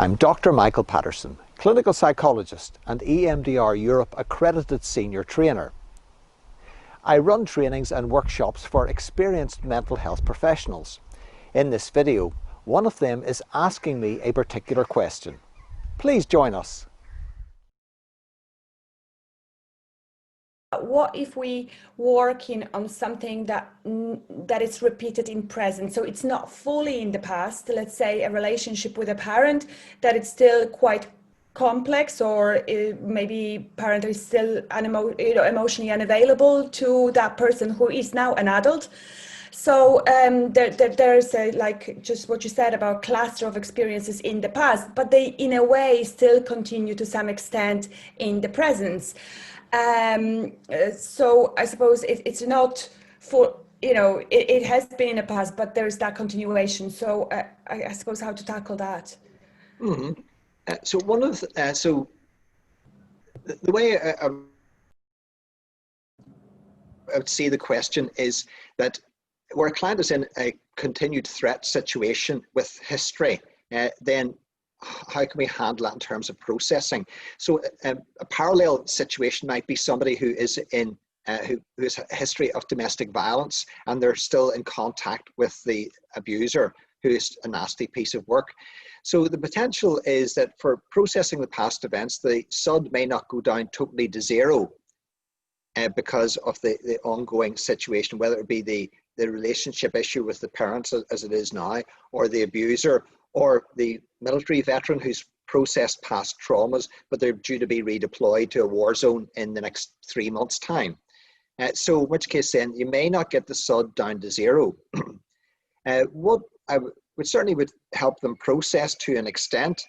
I'm Dr. Michael Patterson, clinical psychologist and EMDR Europe accredited senior trainer. I run trainings and workshops for experienced mental health professionals. In this video, one of them is asking me a particular question. Please join us. What if we working on something that is repeated in present, so it's not fully in the past? Let's say a relationship with a parent that it's still quite complex, or maybe parent is still emotionally unavailable to that person who is now an adult. So there's like just what you said about cluster of experiences in the past, but they in a way still continue to some extent in the present. So I suppose it's not for, it has been in the past, but there's that continuation. So I suppose how to tackle that. Mm-hmm. So one of the, the way I would see the question is that where a client is in a continued threat situation with history, then how can we handle that in terms of processing? So a parallel situation might be somebody who is in who has a history of domestic violence and they're still in contact with the abuser, who is a nasty piece of work. So the potential is that for processing the past events, the SUD may not go down totally to zero because of the ongoing situation, whether it be the relationship issue with the parents as it is now, or the abuser, or the military veteran who's processed past traumas, but they're due to be redeployed to a war zone in the next 3 months' time. So in which case then you may not get the SUD down to zero. What I would certainly would help them process to an extent.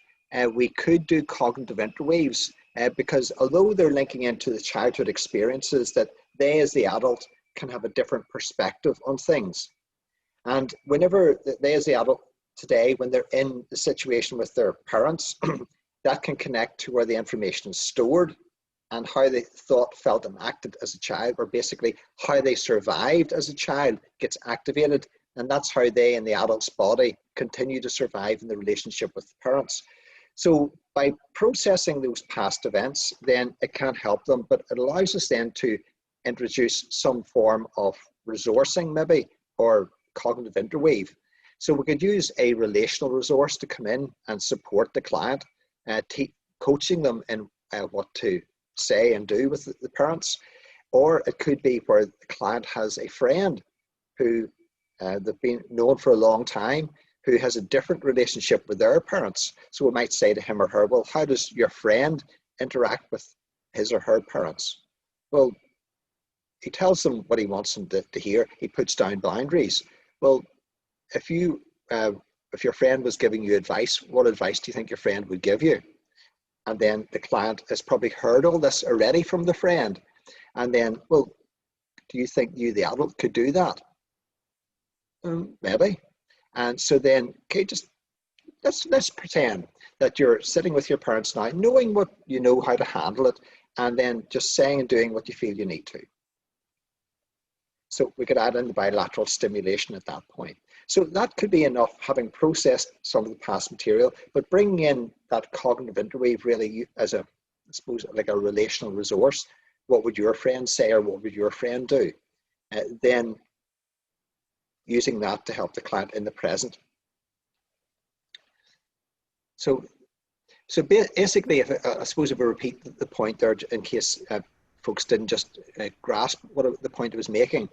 We could do cognitive interweaves because although they're linking into the childhood experiences, that they as the adult can have a different perspective on things. And whenever they as the adult today, when they're in the situation with their parents, that can connect to where the information is stored and how they thought, felt and acted as a child, or basically how they survived as a child gets activated. And that's how they in the adult's body continue to survive in the relationship with the parents. So by processing those past events, then it can help them, but it allows us then to introduce some form of resourcing maybe, or cognitive interweave. So we could use a relational resource to come in and support the client, coaching them in what to say and do with the parents. Or it could be where the client has a friend who they've been known for a long time, who has a different relationship with their parents. So we might say to him or her, well, how does your friend interact with his or her parents? Well, he tells them what he wants them to hear. He puts down boundaries. Well, if your friend was giving you advice, what advice do you think your friend would give you? And then the client has probably heard all this already from the friend. And then, well, do you think you, the adult, could do that? Maybe. And so then, okay, just let's pretend that you're sitting with your parents now, knowing what you know how to handle it, and then just saying and doing what you feel you need to. So we could add in the bilateral stimulation at that point. So that could be enough, having processed some of the past material, but bringing in that cognitive interweave really as a, I suppose, like a relational resource. What would your friend say, or what would your friend do? Then using that to help the client in the present. So basically, if I suppose if I repeat the point there in case folks didn't just grasp what the point I was making,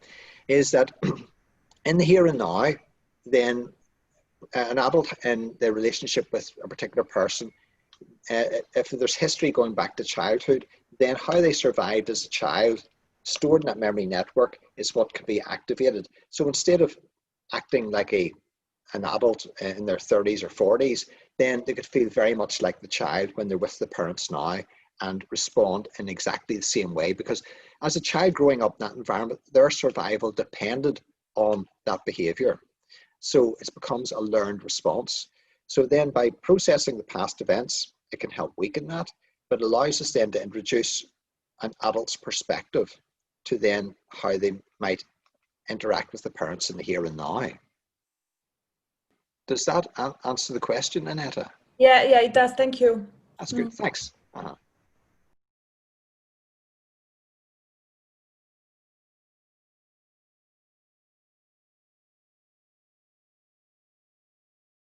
is that in the here and now, then an adult in their relationship with a particular person, if there's history going back to childhood, then how they survived as a child, stored in that memory network, is what could be activated. So instead of acting like an adult in their 30s or 40s, then they could feel very much like the child when they're with the parents now, and respond in exactly the same way, because as a child growing up in that environment, their survival depended on that behavior. So it becomes a learned response. So then by processing the past events, it can help weaken that, but allows us then to introduce an adult's perspective to then how they might interact with the parents in the here and now. Does that answer the question, Annetta? Yeah, it does. Thank you. That's good. Thanks.